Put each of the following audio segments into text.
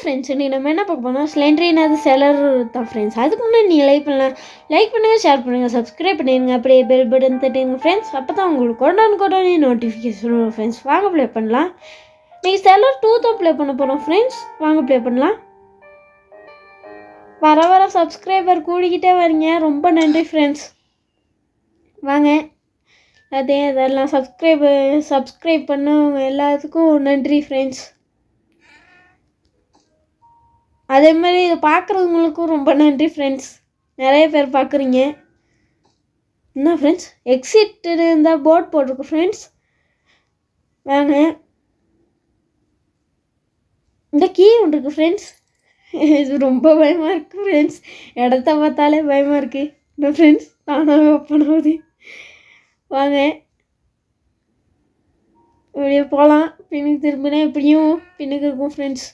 Friends இன்றைக்கி நம்ம என்ன பார்க்க போனால் ஸ்லெண்ட்ரினாது செலர் தான் ஃப்ரெண்ட்ஸ். அதுக்கு முன்னாடி நீங்கள் லைக் பண்ணுங்கள், ஷேர் பண்ணுங்கள், சப்ஸ்கிரைப் பண்ணிடுங்க, அப்படியே பெல் பட்டன் தட்டுங்க ஃப்ரெண்ட்ஸ். அப்போ தான் உங்களுக்கு உடனே நோட்டிஃபிகேஷன் வரும் ஃப்ரெண்ட்ஸ். வாங்க ப்ளே பண்ணலாம். இன்றைக்கி செலர் 2 தான் ப்ளே பண்ண போகிறோம் ஃப்ரெண்ட்ஸ். வாங்க ப்ளே பண்ணலாம். வர சப்ஸ்கிரைபர் கூடிக்கிட்டே வரீங்க, ரொம்ப நன்றி ஃப்ரெண்ட்ஸ். வாங்க இதெல்லாம் சப்ஸ்கிரைப் பண்ணவங்க எல்லாத்துக்கும் நன்றி ஃப்ரெண்ட்ஸ். அதே மாதிரி இதை பார்க்குறவங்களுக்கும் ரொம்ப நன்றி ஃப்ரெண்ட்ஸ். நிறைய பேர் பார்க்குறீங்க. என்ன ஃப்ரெண்ட்ஸ், எக்ஸிட் இருந்தால் போர்ட் போட்டிருக்கு ஃப்ரெண்ட்ஸ். வாங்க, இந்த கீ ஒன்று இருக்குது ஃப்ரெண்ட்ஸ். இது ரொம்ப பயமாக இருக்குது ஃப்ரெண்ட்ஸ். இடத்த பார்த்தாலே பயமாக இருக்குது. என்ன ஃப்ரெண்ட்ஸ், தானாக ஓப்பன் ஆகுது. வாங்க இப்படியே போகலாம். பின்னுக்கு திரும்பினா எப்படியும் பின்னுக்கு இருக்கும் ஃப்ரெண்ட்ஸ்.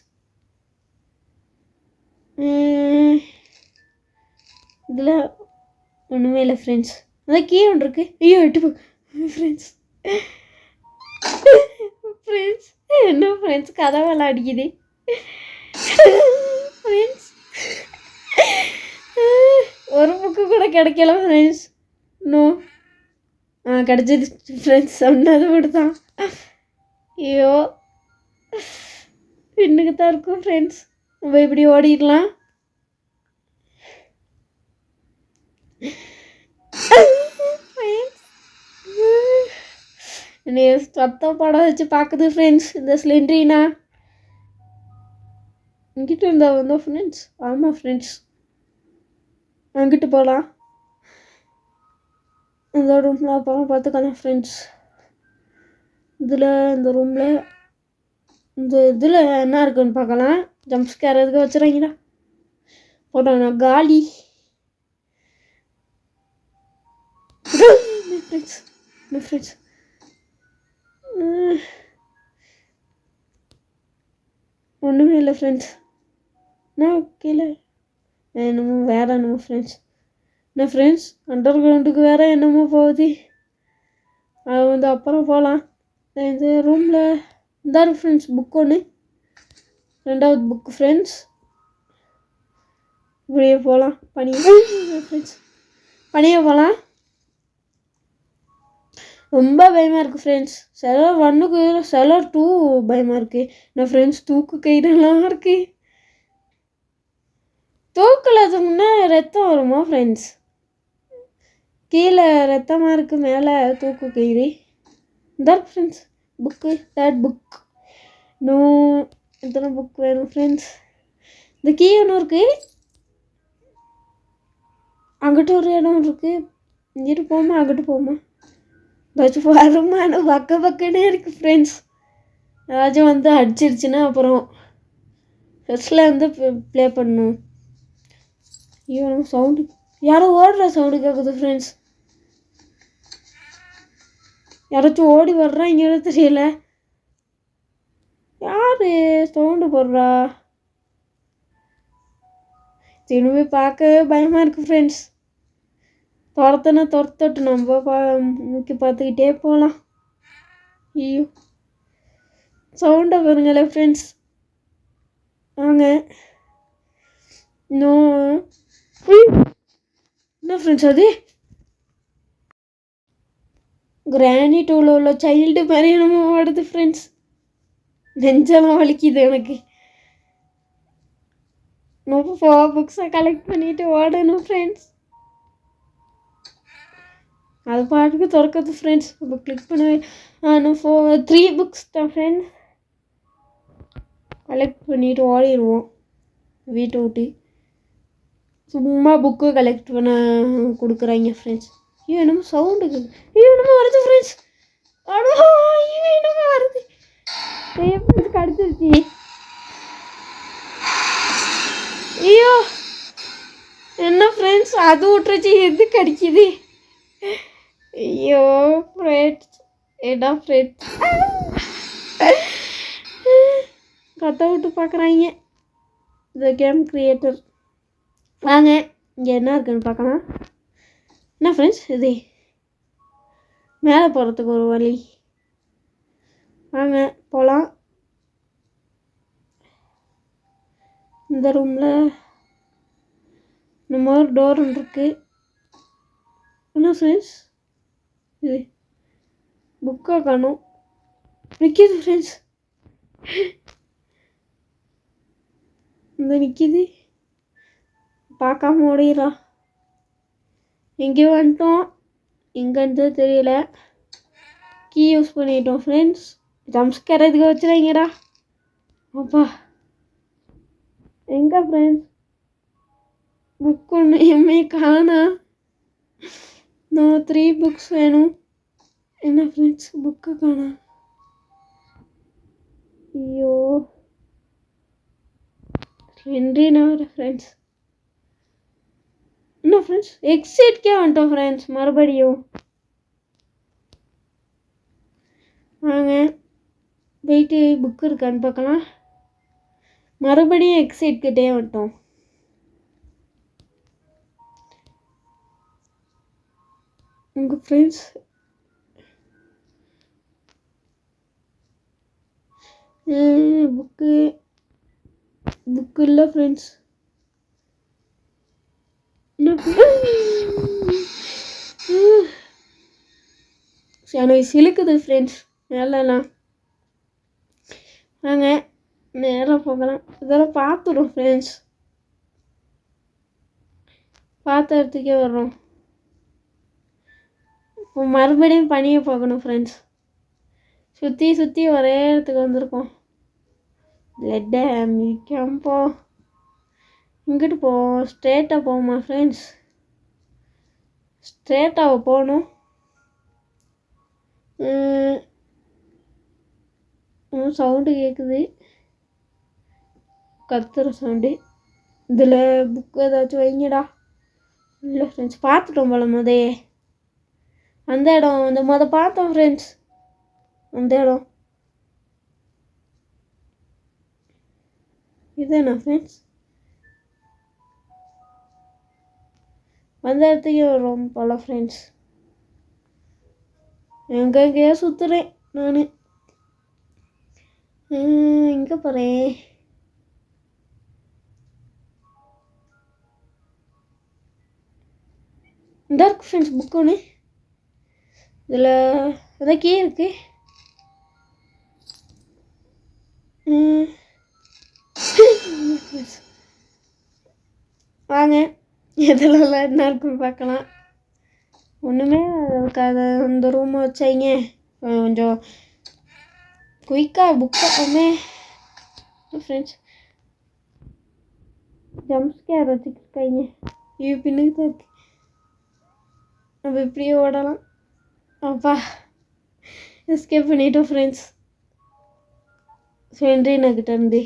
இதில் ஒன்றுமே இல்லை ஃப்ரெண்ட்ஸ். அதான் கீ ஒன்று இருக்குது. ஐயோ எட்டு ஃப்ரெண்ட்ஸ். ஃப்ரெண்ட்ஸ் என்ன ஃப்ரெண்ட்ஸ், கதவெல்லாம் அடிக்குது ஃப்ரெண்ட்ஸ். ஒரு புக்கு கூட கிடைக்கல ஃப்ரெண்ட்ஸ். இன்னும் கிடச்சிது ஃப்ரெண்ட்ஸ். சொன்னது மட்டும் தான். ஐயோ பின்னுக்கு தான் இருக்கும் ஃப்ரெண்ட்ஸ். நம்ம இப்படி ஓடிடலாம். என்னைய சத்தம் படம் வச்சு பார்க்குது ஃப்ரெண்ட்ஸ் இந்த ஸ்லெண்ட்ரினா. இங்கிட்ட இருந்தால் வந்தோம் ஃப்ரெண்ட்ஸ். ஆமாம் ஃப்ரெண்ட்ஸ், அங்கிட்டு போகலாம். இந்த ரூமில் அப்புறம் பார்த்துக்கலாம் ஃப்ரெண்ட்ஸ். இந்த ரூமில் இந்த இதில் என்ன இருக்குன்னு பார்க்கலாம். ஜம்ப் ஸ்கேர் எதுக்கு வச்சுறாங்கடா போட்டோம். காலி ஃப்ரெண்ட்ஸ். ஒன்றுமே இல்லை ஃப்ரெண்ட்ஸ். நான் கீழே என்னமோ வேறு என்னமோ ஃப்ரெண்ட்ஸ். என்ன ஃப்ரெண்ட்ஸ், அண்டர் கிரவுண்டுக்கு வேறு என்னமோ போகுது. அது வந்து அப்புறம் போகலாம். இந்த ரூமில் இந்த ஃப்ரெண்ட்ஸ் புக் ஒன்று, 2வது புக்கு ஃப்ரெண்ட்ஸ். இப்படியே போகலாம். ஃப்ரெண்ட்ஸ் பனியாக போகலாம். ரொம்ப பயமாக இருக்குது ஃப்ரெண்ட்ஸ். செலர் 1க்கு செலர் 2 பயமாக இருக்குது. என்ன ஃப்ரெண்ட்ஸ், தூக்கு கயிறுலாம் இருக்குது. தூக்கில் அது முன்னே ரத்தம் வருமா ஃப்ரெண்ட்ஸ்? கீழே ரத்தமாக இருக்குது, மேலே தூக்கு கயிறு. இந்த ஃப்ரெண்ட்ஸ் புக்கு, 3rd புக். இன்னும் எத்தனை புக் வேணும் ஃப்ரெண்ட்ஸ்? இந்த கீ ஒன்று இருக்குது. அங்கிட்ட ஒரு இடம் இருக்குது. இங்கிட்டு போமா அங்கிட்டு போமா ஏதாச்சும் வருமானு பக்கன்னே இருக்குது ஃப்ரெண்ட்ஸ். ஏதாச்சும் வந்து அடிச்சிருச்சுன்னா அப்புறம் ஃபஸ்ட்டில் வந்து ப்ளே பண்ணணும். ஐயோ சவுண்டு, யாரோ ஓடுற சவுண்டு கேட்குது ஃப்ரெண்ட்ஸ். யாராச்சும் ஓடி வர்றாங்க தெரியல. யார் சவுண்டு போடுறா? திரும்பி பார்க்கவே பயமாக இருக்குது ஃப்ரெண்ட்ஸ். துரத்தட்டு நம்ம முக்கி பார்த்துக்கிட்டே போகலாம். ஐயோ சவுண்டை பாருங்களே ஃப்ரெண்ட்ஸ். வாங்க இன்னும் என்ன ஃப்ரெண்ட்ஸ், அது கிரானி 2ல் உள்ள சைல்டு மாதிரி என்னமோ ஓடுது ஃப்ரெண்ட்ஸ். நெஞ்செல்லாம் வலிக்குது எனக்கு. 4 புக்ஸை கலெக்ட் பண்ணிட்டு ஓடணும் ஃப்ரெண்ட்ஸ். அது பாட்டுக்கு திறக்குது ஃப்ரெண்ட்ஸ். இப்போ கிளிக் பண்ணவே 3 புக்ஸ் தான் ஃப்ரெண்ட்ஸ். கலெக்ட் பண்ணிவிட்டு ஓடிடுவோம் வீட்டை விட்டு. சும்மா புக்கு கலெக்ட் பண்ண கொடுக்குறாங்க ஃப்ரெண்ட்ஸ். ஐயோ என்னமோ சவுண்டு இருக்குது. ஐயோ என்னமோ வருது ஃப்ரெண்ட்ஸ். ஐயோ என்னமோ வருது. ஃப்ரெண்ட்ஸ் கடிச்சிருச்சு. ஐயோ என்ன ஃப்ரெண்ட்ஸ், அது விட்டுருச்சு, எது கடிக்குது? ஐயோ ஃப்ரெண்ட்ஸ், என்ன ஃப்ரெண்ட்ஸ் கத்த விட்டு பார்க்குறாங்க இந்த கேம் கிரியேட்டர். வாங்க இங்கே என்ன இருக்குன்னு பார்க்கலாம். என்ன ஃப்ரெண்ட்ஸ், இது மேலே போகிறதுக்கு ஒரு வழி. வாங்க போகலாம். இந்த ரூமில் இந்த மாதிரி டோர் ஒன்று இருக்குது. என்ன ஃப்ரெண்ட்ஸ் இது புக்காக காணும் நிற்கிது ஃப்ரெண்ட்ஸ். இந்த நிற்கிது பார்க்காம ஓடிடா. எங்கேயோ வந்துட்டோம், எங்கேன்னு தெரியல. கீ யூஸ் பண்ணிட்டோம் ஃப்ரெண்ட்ஸ். ஜம்ஸ்கேர் எதுக்கு வச்சுருங்கடா. அப்பா எங்கே ஃப்ரெண்ட்ஸ் புக் ஒன்று எம்ஏ காணா. நான் 3 புக்ஸ் வேணும். என்ன ஃப்ரெண்ட்ஸ் புக்கை காணா. ஐயோ ரெண்டேனா ஃப்ரெண்ட்ஸ். என்ன ஃப்ரெண்ட்ஸ் எக்ஸிட்கே வந்துட்டோம் ஃப்ரெண்ட்ஸ். மறுபடியும் வாங்க போயிட்டு புக் இருக்கான்னு பார்க்கலாம். மறுபடியும் எக்ஸைட் கிட்டே வந்துட்டோம். உங்கள் ஃப்ரெண்ட்ஸ் புக்கு இல்லை ஃப்ரெண்ட்ஸ். எனக்கு சிலுக்குது ஃப்ரெண்ட்ஸ் மேலெல்லாம். வாங்க நேராக போகலாம். இதெல்லாம் பார்த்துடும் ஃப்ரெண்ட்ஸ். பார்த்த இடத்துக்கே வர்றோம். இப்போ மறுபடியும் பனியை போகணும் ஃப்ரெண்ட்ஸ். சுற்றி சுற்றி ஒரே இடத்துக்கு வந்திருக்கோம். லெட்டை மிக்கப்போ இங்கிட்டு போவோம். ஸ்ட்ரெயிட்டாக போவோமா ஃப்ரெண்ட்ஸ்? ஸ்ட்ரெயிட்டாக போகணும். சவுண்டு கேட்குது, கத்துற சவுண்டு. இதில் புக்கு ஏதாச்சும் வைங்கடா. இல்லை ஃப்ரெண்ட்ஸ் பார்த்துட்டோம் போல அந்த இடம் அந்த பார்த்தோம் ஃப்ரெண்ட்ஸ். அந்த இடம் இதுதானா ஃப்ரெண்ட்ஸ்? அந்த இடத்துக்கே வரும் போல ஃப்ரெண்ட்ஸ். எங்கெங்கேயோ சுற்றுறேன் நான். எங்கே போகிறேன்? இந்த இருக்கு ஃப்ரெண்ட்ஸ் புக் ஒன்று. இதில் அதான் கீ இருக்கு. வாங்க எதில் என்ன இருக்குன்னு பார்க்கலாம். ஒன்றுமே இருக்காது. அந்த ரூமை வச்சாங்க கொஞ்சம் குயிக்காக புக்காமே ஃப்ரெண்ட்ஸ். ஜம்ஸ்கேர் வச்சுக்கிட்டாங்க. இது பின்னுக்கு தான் இருக்கு. நம்ம இப்படியே ஓடலாம். அப்பா எஸ்கேப் பண்ணிட்டோம் ஃப்ரெண்ட்ஸ். சென்ட்ரினாக்கிட்ட இருந்து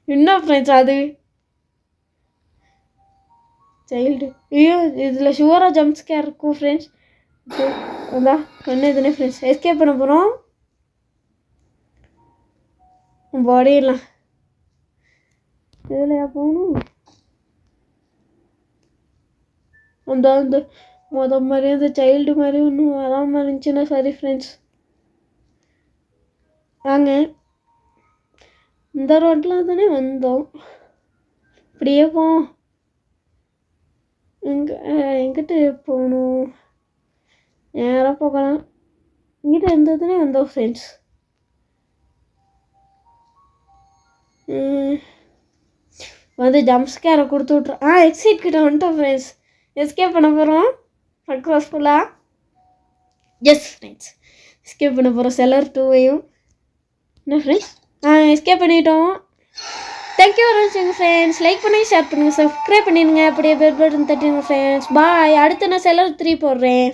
என்ன ஃப்ரெண்ட்ஸ் அது சைல்டு. ஐயோ இதில் ஷுவராக ஜம்ப்ஸ்கேர் இருக்கும் ஃப்ரெண்ட்ஸ். அதான் என்ன இதுனே ஃப்ரெண்ட்ஸ் எஸ்கேப் பண்ண போகிறோம். ஓடிடலாம். இதில் போகணும். அந்த மாதிரி அந்த சைல்டு மாதிரி ஒன்றும் வராமல் இருந்துச்சுன்னா சரி ஃப்ரெண்ட்ஸ். வாங்க இந்த ரோட்டில் தானே வந்தோம். இப்படியே போவோம். எங்கிட்ட போகணும்? நேராக போகலாம். இங்கிட்ட இருந்ததுனே வந்தோம் ஃப்ரெண்ட்ஸ். வந்து ஜம்ப்ஸ்கேரை கொடுத்து விட்றோம். எக்ஸிட் கிட்ட வந்துட்டோம் ஃப்ரெண்ட்ஸ். எஸ்கேப் பண்ண போகிறோம் சக்ஸஸ்ஃபுல்லாக. எஸ் ஃப்ரெண்ட்ஸ் எஸ்கேப் பண்ண போகிறோம். செல்லர் 2வையும் என்ன ஃப்ரெண்ட்ஸ் எஸ்கேப் பண்ணிட்டோம். தேங்க்யூ ஃபார் வாட்சிங் ஃப்ரெண்ட்ஸ். லைக் பண்ணுங்கள், ஷேர் பண்ணுங்கள், சப்ஸ்கிரைப் பண்ணிடுங்க. அப்படியே பெல் பட்டன் தட்டிடுங்க ஃப்ரெண்ட்ஸ். பாய். அடுத்து நான் செல்லர் 3 போடுறேன்.